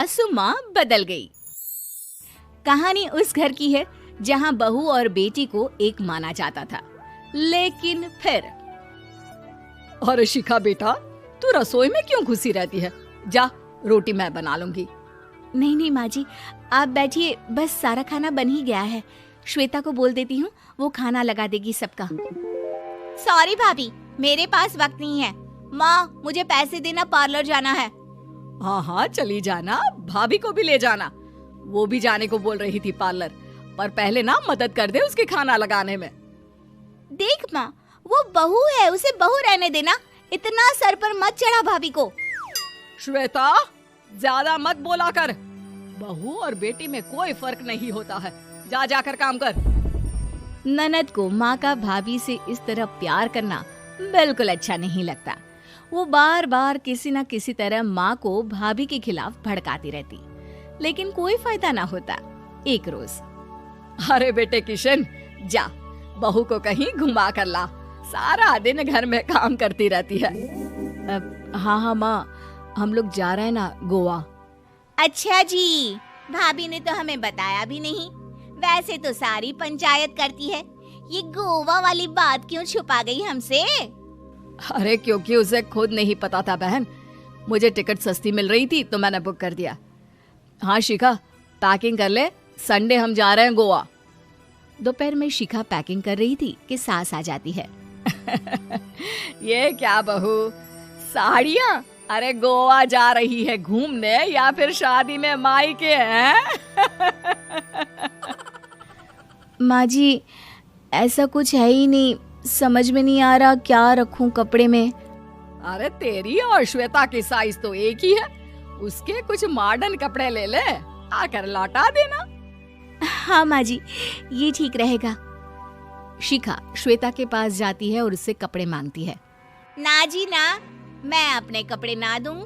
सुमा बदल गई। कहानी उस घर की है जहां बहू और बेटी को एक माना जाता था, लेकिन फिर अरे शिखा बेटा, तू रसोई में क्यों घुसी रहती है? जा, रोटी मैं बना लूंगी। नहीं नहीं माँ जी, आप बैठिए, बस सारा खाना बन ही गया है। श्वेता को बोल देती हूँ, वो खाना लगा देगी सबका। सॉरी भाभी, मेरे पास वक्त नहीं है। माँ, मुझे पैसे देना, पार्लर जाना है। हाँ हाँ चली जाना, भाभी को भी ले जाना। वो भी जाने को बोल रही थी पार्लर, पर पहले ना मदद कर दे उसके खाना लगाने में। देख माँ, वो बहू है, उसे बहू रहने देना, इतना सर पर मत चढ़ा भाभी को। श्वेता, ज्यादा मत बोला कर। बहू और बेटी में कोई फर्क नहीं होता है। जा जाकर काम कर। ननद को माँ का भाभी से इस तरह प्यार करना बिल्कुल अच्छा नहीं लगता। वो बार बार किसी न किसी तरह माँ को भाभी के खिलाफ भड़काती रहती, लेकिन कोई फायदा ना होता। एक रोज, अरे बेटे किशन, जा बहू को कहीं घुमा कर ला, सारा दिन घर में काम करती रहती है। हाँ हाँ माँ, हम लोग जा रहे हैं ना गोवा। अच्छा जी, भाभी ने तो हमें बताया भी नहीं। वैसे तो सारी पंचायत करती है, ये गोवा वाली बात क्यों छुपा गई हमसे? अरे क्योंकि उसे खुद नहीं पता था बहन। मुझे टिकट सस्ती मिल रही थी तो मैंने बुक कर दिया। हाँ शिखा, पैकिंग कर ले, संडे हम जा रहे हैं गोवा। दोपहर में शिखा पैकिंग कर रही थी कि सास आ जाती है। ये क्या बहू, साड़ियाँ? अरे गोवा जा रही है घूमने या फिर शादी में मायके हैं? माँ जी, ऐसा कुछ है ही नहीं, समझ में नहीं आ रहा क्या रखूं कपड़े में। अरे तेरी और श्वेता की साइज तो एक ही है, उसके कुछ मॉडर्न कपड़े ले ले, आकर लौटा देना। हाँ माँ जी, ये ठीक रहेगा। शिखा श्वेता के पास जाती है और उससे कपड़े मांगती है। ना जी ना, मैं अपने कपड़े ना दूं,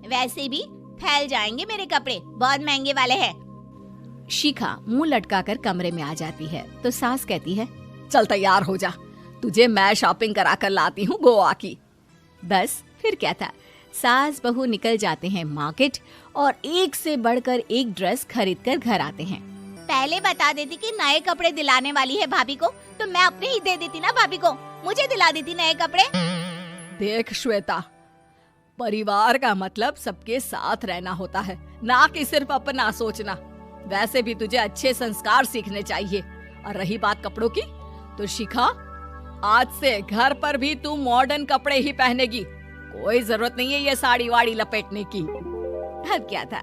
वैसे भी फैल जाएंगे मेरे कपड़े, बहुत महंगे वाले हैं। शिखा मुंह लटकाकर कमरे में आ जाती है तो सास कहती है, चल तैयार हो जा, तुझे मैं शॉपिंग करा कर लाती हूँ गोवा की। बस फिर क्या था, सास बहू निकल जाते हैं मार्केट और एक से बढ़कर एक ड्रेस खरीद कर घर आते हैं। पहले बता देती कि नए कपड़े दिलाने वाली है भाभी को, तो मैं अपने ही दे देती ना भाभी को, मुझे दिला देती नए कपड़े। देख श्वेता, परिवार का मतलब सबके साथ रहना होता है, ना कि सिर्फ अपना सोचना। वैसे भी तुझे अच्छे संस्कार सीखने चाहिए। और रही बात कपड़ों की, तो शिखा, आज से घर पर भी तू मॉडर्न कपड़े ही पहनेगी। कोई जरूरत नहीं है ये साड़ी वाड़ी लपेटने की। अब क्या था,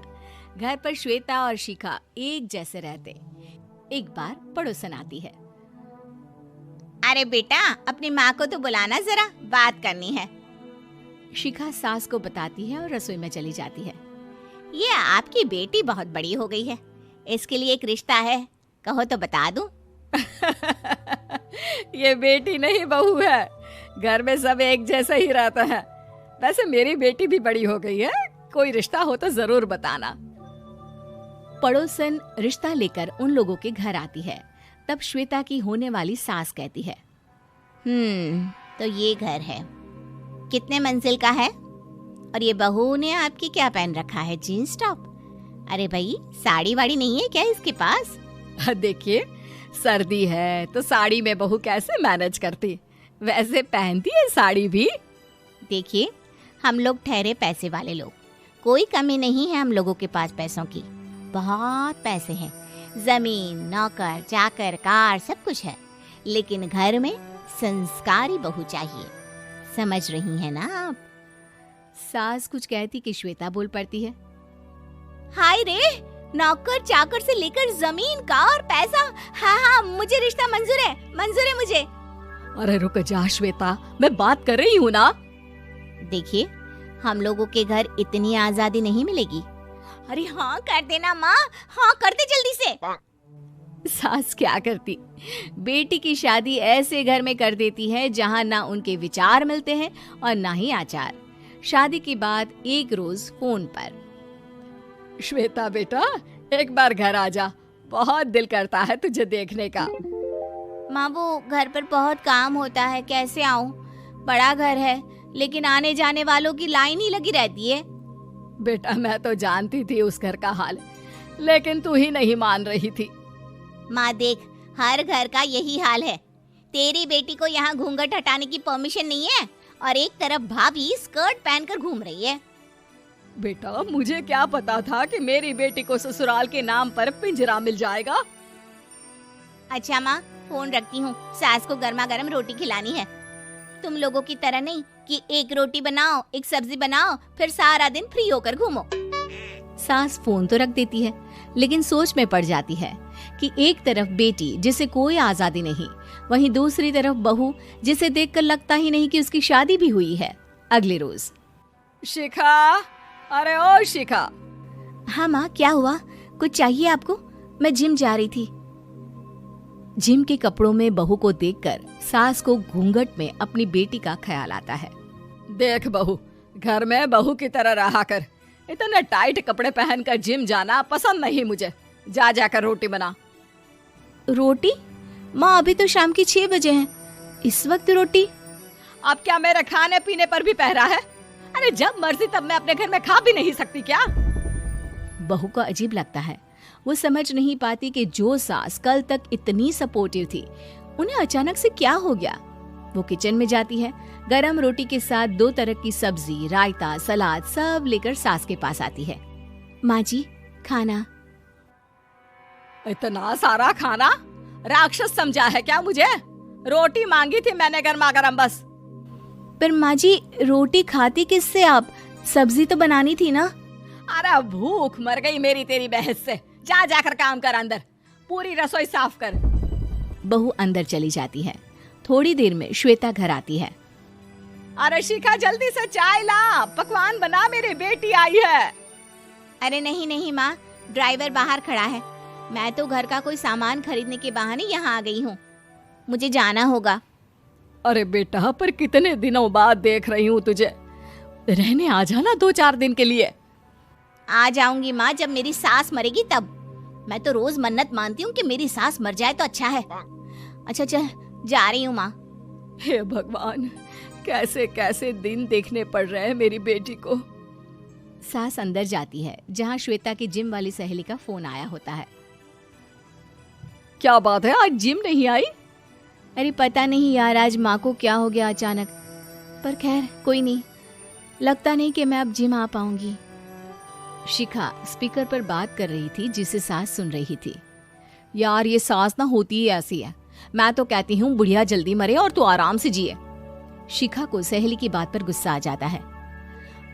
घर पर श्वेता और शिखा एक जैसे रहते। एक बार पड़ोसन आती है। अरे बेटा, अपनी माँ को तो बुलाना जरा, बात करनी है। शिखा सास को बताती है और रसोई में चली जाती है। ये आपकी बेटी बहुत बड़ी हो गई है, इसके लिए एक रिश्ता है, कहो तो बता दूं। ये बेटी नहीं बहू है, घर में सब एक जैसा ही रहता है। वैसे मेरी बेटी भी बड़ी हो गई है, कोई रिश्ता हो तो जरूर बताना। पड़ोसन रिश्ता लेकर उन लोगों के घर आती है। तब श्वेता की होने वाली सास कहती है, तो ये घर है, कितने मंजिल का है? और ये बहू ने आपकी क्या पहन रखा है, जीन्स टॉप? अरे भाई, साड़ी वाड़ी नहीं है क्या इसके पास? देखिए, सर्दी है तो साड़ी में बहू कैसे मैनेज करती, वैसे पहनती है साड़ी भी। देखिए, हम लोग ठहरे पैसे वाले लोग, कोई कमी नहीं है हम लोगों के पास पैसों की, बहुत पैसे हैं, जमीन, नौकर चाकर, कार, सब कुछ है, लेकिन घर में संस्कारी बहू चाहिए। समझ रही हैं ना आप? सास कुछ कहती कि श्वेता बोल पड़ती है, हाय रे, नौकर चाकर से लेकर जमीन, कार, पैसा, हाँ हाँ मुझे रिश्ता मंजूर है, मंजूर है मुझे। अरे रुक जा श्वेता, मैं बात कर रही हूँ ना। देखिए, हम लोगों के घर इतनी आजादी नहीं मिलेगी। अरे हाँ कर देना माँ, हाँ कर दे जल्दी से। सास क्या करती, बेटी की शादी ऐसे घर में कर देती है जहाँ ना उनके विचार मिलते हैं और ना ही आचार। शादी के बाद एक रोज फोन पर, श्वेता बेटा, एक बार घर आ जा, बहुत दिल करता है तुझे देखने का। माँ, वो घर पर बहुत काम होता है, कैसे आऊँ? बड़ा घर है, लेकिन आने जाने वालों की लाइन ही लगी रहती है। बेटा मैं तो जानती थी उस घर का हाल, लेकिन तू ही नहीं मान रही थी। माँ देख, हर घर का यही हाल है। तेरी बेटी को यहाँ घूंघट हटाने की परमिशन नहीं है और एक तरफ भाभी स्कर्ट पहनकर घूम रही है। बेटा मुझे क्या पता था कि मेरी बेटी को ससुराल के नाम पर पिंजरा मिल जाएगा। अच्छा माँ, फोन रखती हूँ, सास को गर्मा गर्म रोटी खिलानी है। तुम लोगों की तरह नहीं कि एक रोटी बनाओ, एक सब्जी बनाओ, फिर सारा दिन फ्री होकर घूमो। सास फोन तो रख देती है, लेकिन सोच में पड़ जाती है कि एक तरफ बेटी जिसे कोई आजादी नहीं, वहीं दूसरी तरफ बहू जिसे देखकर लगता ही नहीं कि उसकी शादी भी हुई है। अगले रोज। शिखा, अरे ओ शिखा। हाँ माँ, क्या हुआ? कुछ चाहिए आपको? मैं जिम जा रही थी। जिम के कपड़ों में बहू को देखकर सास को घूंघट में अपनी बेटी का ख्याल आता है। देख बहू, घर में बहू की तरह रहा कर। इतने टाइट कपड़े पहनकर जिम जाना पसंद नहीं मुझे। जा जाकर रोटी बना। रोटी? माँ अभी तो शाम की 6 बजे हैं, इस वक्त रोटी? अब क्या मेरे खाने पीने पर भी पहरा है? अरे जब मर्जी तब मैं अपने घर में खा भी नहीं सकती क्या? बहू को अजीब लगता है। वो समझ नहीं पाती कि जो सास कल तक इतनी सपोर्टिव थी, उन्हें अचानक से क्या हो गया। वो किचन में जाती है, गरम रोटी के साथ 2 तरह की सब्जी, रायता, सलाद सब लेकर सास के पास आती है। माँ जी, खाना। इतना सारा खाना? राक्षस समझा है क्या मुझे? रोटी मांगी थी मैंने गर्मा गर्म बस। पर माँ जी, रोटी खाती किससे आप? सब्जी तो बनानी थी ना। अरे भूख मर गई मेरी तेरी बहस से। जा जाकर काम कर, अंदर पूरी रसोई साफ कर। बहू अंदर चली जाती है। थोड़ी देर में श्वेता घर आती है। अरे शिखा जल्दी से चाय ला, पकवान बना, मेरी बेटी आई है। अरे नहीं नहीं माँ, ड्राइवर बाहर खड़ा है। मैं तो घर का कोई सामान खरीदने के बहाने यहाँ आ गई हूँ, मुझे जाना होगा। अरे बेटा, पर कितने दिनों बाद देख रही हूँ तुझे, रहने आ जाना 2-4 दिन के लिए। आ जाऊंगी माँ, जब मेरी सास मरेगी तब। मैं तो रोज मन्नत मानती हूँ कि मेरी सास मर जाए तो अच्छा है। अच्छा चल, जा रही हूँ माँ। हे भगवान, कैसे कैसे दिन देखने पड़ रहे हैं मेरी बेटी को। सास अंदर जाती है, जहाँ श्वेता की जिम वाली सहेली का फोन आया होता है। क्या बात है, आज जिम नहीं आई? अरे पता नहीं यार, आज माँ को क्या हो गया अचानक। पर खैर कोई नहीं, लगता नहीं कि मैं अब जिम आ पाऊंगी। शिखा स्पीकर पर बात कर रही थी, जिसे सास सुन रही थी। यार ये सास ना होती ही ऐसी है। मैं तो कहती हूँ बुढ़िया जल्दी मरे और तू आराम से जिए। शिखा को सहेली की बात पर गुस्सा आ जाता है।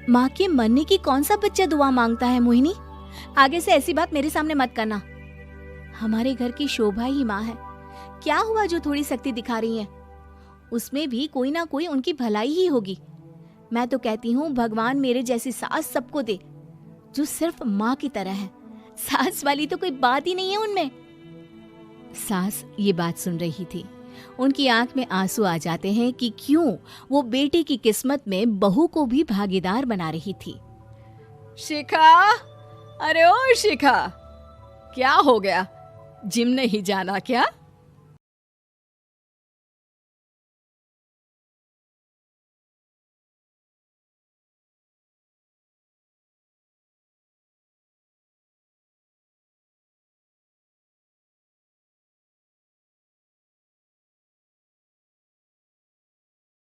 माँ के मरने की कौन सा बच्चा दुआ मांगता है मोहिनी? आगे से ऐसी बात मेरे सामने मत करना। हमारे घर की शोभा ही माँ है। क्या हुआ जो थोड़ी शक्ति दिखा रही है? उसमें भी कोई ना कोई उनकी भलाई ही होगी। मैं तो कहती हूँ भगवान मेरे जैसी सास सबको दे, जो सिर्फ माँ की तरह है। सास वाली तो कोई बात ही नहीं है उनमें। सास ये बात सुन रही थी। उनकी आंख में आंसू आ जाते हैं कि क्यों वो बेटे की किस्मत में बहू को भी भागीदार बना रही थी। शिखा, अरे ओ शिखा, क्या हो गया? जिम नहीं जाना क्या?